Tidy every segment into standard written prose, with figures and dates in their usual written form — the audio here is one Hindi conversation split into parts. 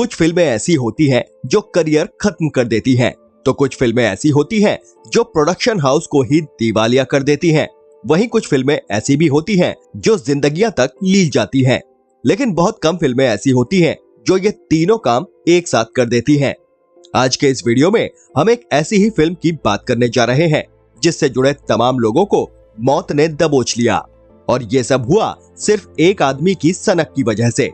कुछ फिल्में ऐसी होती हैं जो करियर खत्म कर देती हैं, तो कुछ फिल्में ऐसी होती हैं जो प्रोडक्शन हाउस को ही दिवालिया कर देती हैं। वहीं कुछ फिल्में ऐसी भी होती हैं जो जिंदगियां तक लील जाती हैं। लेकिन बहुत कम फिल्में ऐसी होती हैं जो ये तीनों काम एक साथ कर देती हैं। आज के इस वीडियो में हम एक ऐसी ही फिल्म की बात करने जा रहे हैं जिससे जुड़े तमाम लोगों को मौत ने दबोच लिया, और ये सब हुआ सिर्फ एक आदमी की सनक की वजह से।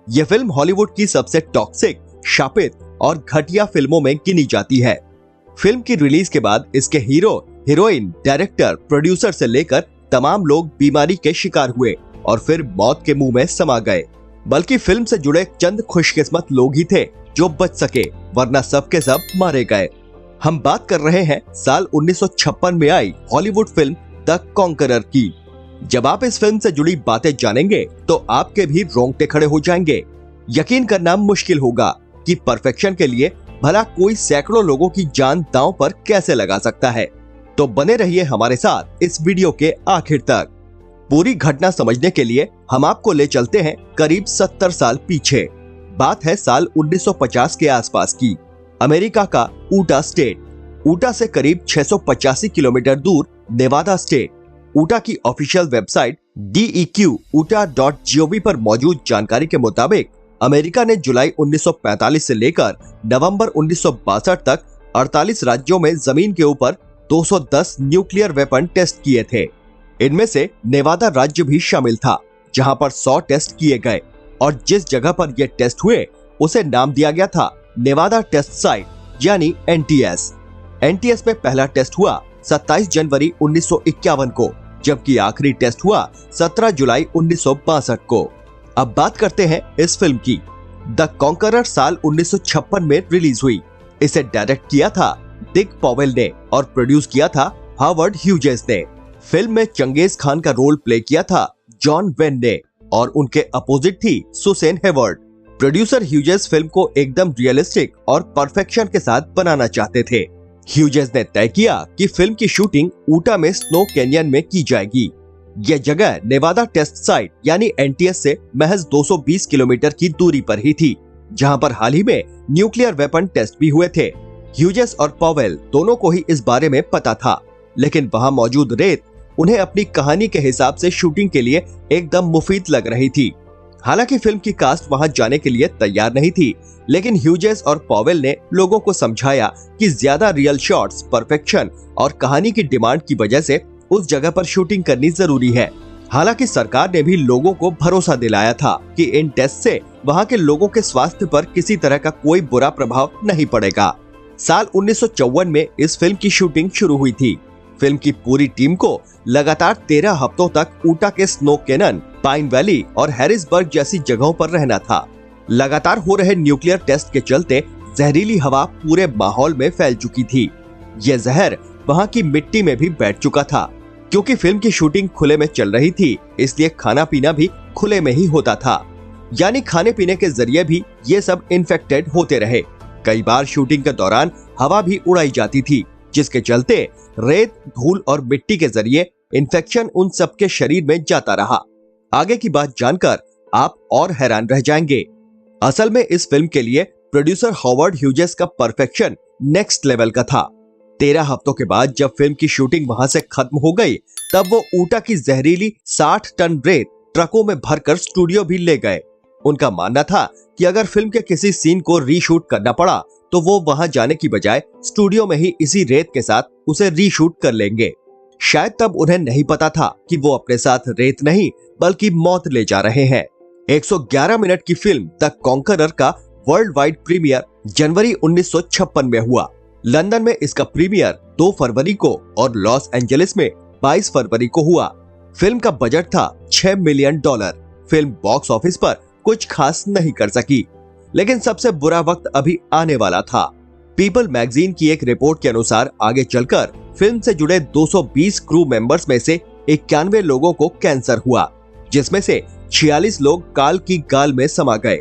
ये फिल्म हॉलीवुड की सबसे टॉक्सिक, शापित और घटिया फिल्मों में गिनी जाती है। फिल्म की रिलीज के बाद इसके हीरो, हीरोइन, डायरेक्टर, प्रोड्यूसर से लेकर तमाम लोग बीमारी के शिकार हुए और फिर मौत के मुंह में समा गए। बल्कि फिल्म से जुड़े चंद खुशकिस्मत लोग ही थे जो बच सके, वरना सब के सब मारे गए। हम बात कर रहे हैं साल 1956 में आई हॉलीवुड फिल्म द कॉन्करर की। जब आप इस फिल्म से जुड़ी बातें जानेंगे तो आपके भी रोंगटे खड़े हो जाएंगे। यकीन करना मुश्किल होगा कि परफेक्शन के लिए भला कोई सैकड़ों लोगों की जान दांव पर कैसे लगा सकता है। तो बने रहिए हमारे साथ इस वीडियो के आखिर तक। पूरी घटना समझने के लिए हम आपको ले चलते हैं करीब 70 साल पीछे। बात है साल 1950 के आसपास की। अमेरिका का ऊटा स्टेट, ऊटा से करीब 685 किलोमीटर दूर नेवादा स्टेट। ऊटा की ऑफिशियल वेबसाइट dequtah.gov पर मौजूद जानकारी के मुताबिक अमेरिका ने जुलाई 1945 से लेकर नवंबर 1962 तक 48 राज्यों में जमीन के ऊपर 210 न्यूक्लियर वेपन टेस्ट किए थे। इनमें से नेवादा राज्य भी शामिल था, जहां पर 100 टेस्ट किए गए, और जिस जगह पर ये टेस्ट हुए उसे नाम दिया गया था नेवादा टेस्ट साइट, यानी NTS। NTS में पहला टेस्ट हुआ 27 जनवरी 1951 को, जबकि आखिरी टेस्ट हुआ 17 जुलाई 1962 को। अब बात करते हैं इस फिल्म की। द कॉन्करर साल 1956 में रिलीज हुई। इसे डायरेक्ट किया था डिक पॉवेल ने और प्रोड्यूस किया था हावर्ड ह्यूजेस ने। फिल्म में चंगेज खान का रोल प्ले किया था जॉन वेन ने, और उनके अपोजिट थी Susan Hayward. Producer Hughes film को एकदम रियलिस्टिक और परफेक्शन के साथ बनाना चाहते थे। ह्यूजेस ने तय किया कि फिल्म की शूटिंग ऊटा में स्नो कैनियन में की जाएगी। यह जगह नेवादा टेस्ट साइट यानी NTS से महज 220 किलोमीटर की दूरी पर ही थी, जहां पर हाल ही में न्यूक्लियर वेपन टेस्ट भी हुए थे। ह्यूजेस और पॉवेल दोनों को ही इस बारे में पता था, लेकिन वहां मौजूद रेत उन्हें अपनी कहानी के हिसाब से शूटिंग के लिए एकदम मुफीद लग रही थी। हालांकि फिल्म की कास्ट वहां जाने के लिए तैयार नहीं थी, लेकिन ह्यूजेस और पॉवेल ने लोगों को समझाया कि ज्यादा रियल शॉट्स, परफेक्शन और कहानी की डिमांड की वजह से उस जगह पर शूटिंग करनी जरूरी है। हालांकि सरकार ने भी लोगों को भरोसा दिलाया था कि इन टेस्ट से वहां के लोगों के स्वास्थ्य पर किसी तरह का कोई बुरा प्रभाव नहीं पड़ेगा। साल 1954 में इस फिल्म की शूटिंग शुरू हुई थी। फिल्म की पूरी टीम को लगातार 13 हफ्तों तक ऊटा के स्नो कैनन, पाइन वैली और हैरिसबर्ग जैसी जगहों पर रहना था। लगातार हो रहे न्यूक्लियर टेस्ट के चलते जहरीली हवा पूरे माहौल में फैल चुकी थी। यह जहर वहां की मिट्टी में भी बैठ चुका था। क्योंकि फिल्म की शूटिंग खुले में चल रही थी, इसलिए खाना पीना भी खुले में ही होता था, यानी खाने पीने के जरिए भी ये सब इन्फेक्टेड होते रहे। कई बार शूटिंग के दौरान हवा भी उड़ाई जाती थी, जिसके चलते रेत, धूल और मिट्टी के जरिए इन्फेक्शन उन सबके शरीर में जाता रहा। आगे की बात जानकर आप और हैरान रह जाएंगे। असल में इस फिल्म के लिए प्रोड्यूसर हावर्ड ह्यूजेस का परफेक्शन नेक्स्ट लेवल का था। 13 हफ्तों के बाद जब फिल्म की शूटिंग वहां से खत्म हो गई, तब वो ऊटा की जहरीली 60 टन रेत ट्रकों में भरकर स्टूडियो भी ले गए। उनका मानना था कि अगर फिल्म के किसी सीन को रीशूट करना पड़ा तो वो वहां जाने की बजाय स्टूडियो में ही इसी रेत के साथ उसे रीशूट कर लेंगे। शायद तब उन्हें नहीं पता था कि वो अपने साथ रेत नहीं बल्कि मौत ले जा रहे हैं। 111 मिनट की फिल्म द कॉन्करर का वर्ल्ड वाइड प्रीमियर जनवरी 1956 में हुआ। लंदन में इसका प्रीमियर 2 फरवरी को और लॉस एंजलिस में 22 फरवरी को हुआ। फिल्म का बजट था $6 मिलियन। फिल्म बॉक्स ऑफिस पर कुछ खास नहीं कर सकी, लेकिन सबसे बुरा वक्त अभी आने वाला था। पीपल मैगजीन की एक रिपोर्ट के अनुसार आगे चलकर फिल्म से जुड़े 220 क्रू मेंबर्स में से 91 लोगों को कैंसर हुआ, जिसमें से 46 लोग काल की गाल में समा गए।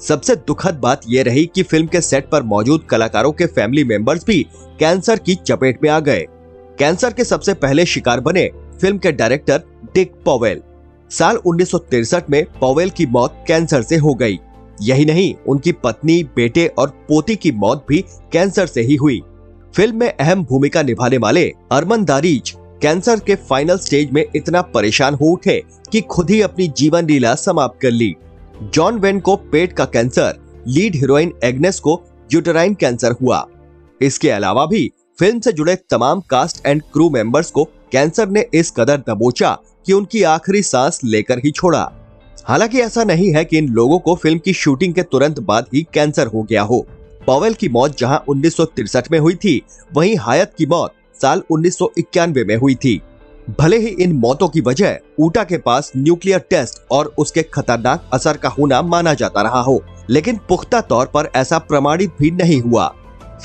सबसे दुखद बात यह रही कि फिल्म के सेट पर मौजूद कलाकारों के फैमिली मेंबर्स भी कैंसर की चपेट में आ गए। कैंसर के सबसे पहले शिकार बने फिल्म के डायरेक्टर डिक पॉवेल। साल 1963 में पॉवेल की मौत कैंसर से हो गई। यही नहीं, उनकी पत्नी, बेटे और पोती की मौत भी कैंसर से ही हुई। फिल्म में अहम भूमिका निभाने वाले अरमान दारीज कैंसर के फाइनल स्टेज में इतना परेशान हो उठे कि खुद ही अपनी जीवन लीला समाप्त कर ली। जॉन वेन को पेट का कैंसर, लीड हीरोइन एग्नेस को यूटेराइन कैंसर हुआ। इसके अलावा भी फिल्म से जुड़े तमाम कास्ट एंड क्रू मेंबर्स को कैंसर ने इस कदर दबोचा कि उनकी आखिरी सांस लेकर ही छोड़ा। हालांकि ऐसा नहीं है कि इन लोगों को फिल्म की शूटिंग के तुरंत बाद ही कैंसर हो गया हो। पॉवेल की मौत जहां 1963 में हुई थी, वहीं हायत की मौत साल 1991 में हुई थी। भले ही इन मौतों की वजह ऊटा के पास न्यूक्लियर टेस्ट और उसके खतरनाक असर का होना माना जाता रहा हो, लेकिन पुख्ता तौर पर ऐसा प्रमाणित भी नहीं हुआ।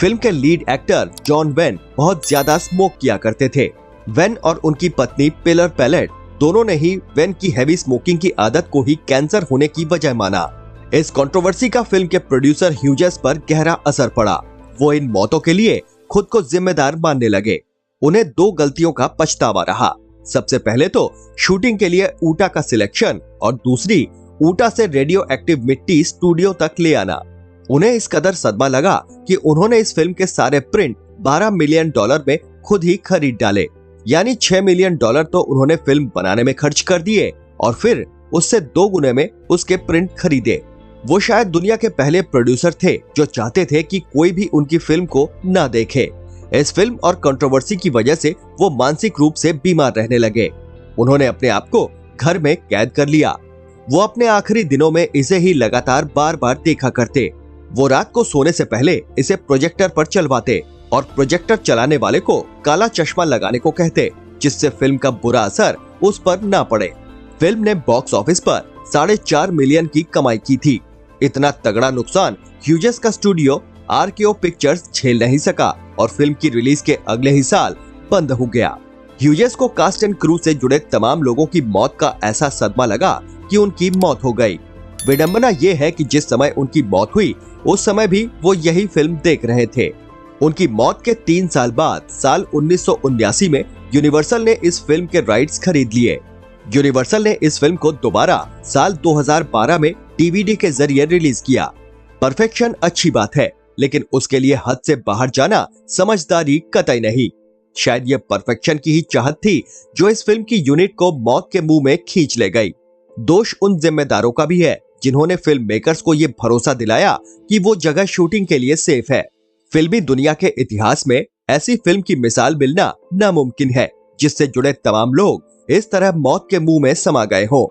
फिल्म के लीड एक्टर जॉन वेन बहुत ज्यादा स्मोक किया करते थे। वेन और उनकी पत्नी पिलर पैलेट दोनों ने ही वेन की हैवी स्मोकिंग की आदत को ही कैंसर होने की वजह माना। इस कंट्रोवर्सी का फिल्म के प्रोड्यूसर ह्यूजेस पर गहरा असर पड़ा। वो इन मौतों के लिए खुद को जिम्मेदार मानने लगे। उन्हें 2 गलतियों का पछतावा रहा। सबसे पहले तो शूटिंग के लिए ऊटा का सिलेक्शन और दूसरी ऊटा से रेडियो एक्टिव मिट्टी स्टूडियो तक ले आना। उन्हें इस कदर सदमा लगा कि उन्होंने इस फिल्म के सारे प्रिंट $12 मिलियन में खुद ही खरीद डाले। यानी $6 मिलियन तो उन्होंने फिल्म बनाने में खर्च कर दिए और फिर उससे 2 गुने में उसके प्रिंट खरीदे। वो शायद दुनिया के पहले प्रोड्यूसर थे जो चाहते थे कि कोई भी उनकी फिल्म को ना देखे। इस फिल्म और कंट्रोवर्सी की वजह से वो मानसिक रूप से बीमार रहने लगे। उन्होंने अपने आप को घर में कैद कर लिया। वो अपने आखिरी दिनों में इसे ही लगातार बार बार देखा करते। वो रात को सोने से पहले इसे प्रोजेक्टर पर चलवाते और प्रोजेक्टर चलाने वाले को काला चश्मा लगाने को कहते, जिससे फिल्म का बुरा असर उस पर ना पड़े। फिल्म ने बॉक्स ऑफिस पर 4.5 मिलियन की कमाई की थी। इतना तगड़ा नुकसान ह्यूजेस का स्टूडियो RKO पिक्चर्स झेल नहीं सका और फिल्म की रिलीज के अगले ही साल बंद हो गया। ह्यूजेस को कास्ट एंड क्रू से जुड़े तमाम लोगों की मौत का ऐसा सदमा लगा कि उनकी मौत हो गई। विडंबना ये है कि जिस समय उनकी मौत हुई उस समय भी वो यही फिल्म देख रहे थे। उनकी मौत के 3 साल बाद साल 1979 में यूनिवर्सल ने इस फिल्म के राइट्स खरीद लिए। यूनिवर्सल ने इस फिल्म को दोबारा साल 2012 में DVD के जरिए रिलीज किया। परफेक्शन अच्छी बात है, लेकिन उसके लिए हद से बाहर जाना समझदारी कतई नहीं। शायद ये परफेक्शन की ही चाहत थी जो इस फिल्म की यूनिट को मौत के मुंह में खींच ले गई। दोष उन जिम्मेदारों का भी है जिन्होंने फिल्म मेकर्स को ये भरोसा दिलाया कि वो जगह शूटिंग के लिए सेफ है। फिल्मी दुनिया के इतिहास में ऐसी फिल्म की मिसाल मिलना नामुमकिन है जिससे जुड़े तमाम लोग इस तरह मौत के मुंह में समा गए हों।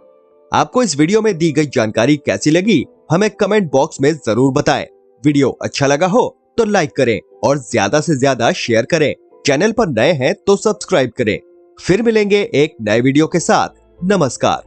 आपको इस वीडियो में दी गई जानकारी कैसी लगी, हमें कमेंट बॉक्स में जरूर बताएं। वीडियो अच्छा लगा हो तो लाइक करें और ज्यादा से ज्यादा शेयर करें। चैनल पर नए हैं तो सब्सक्राइब करें। फिर मिलेंगे एक नए वीडियो के साथ। नमस्कार।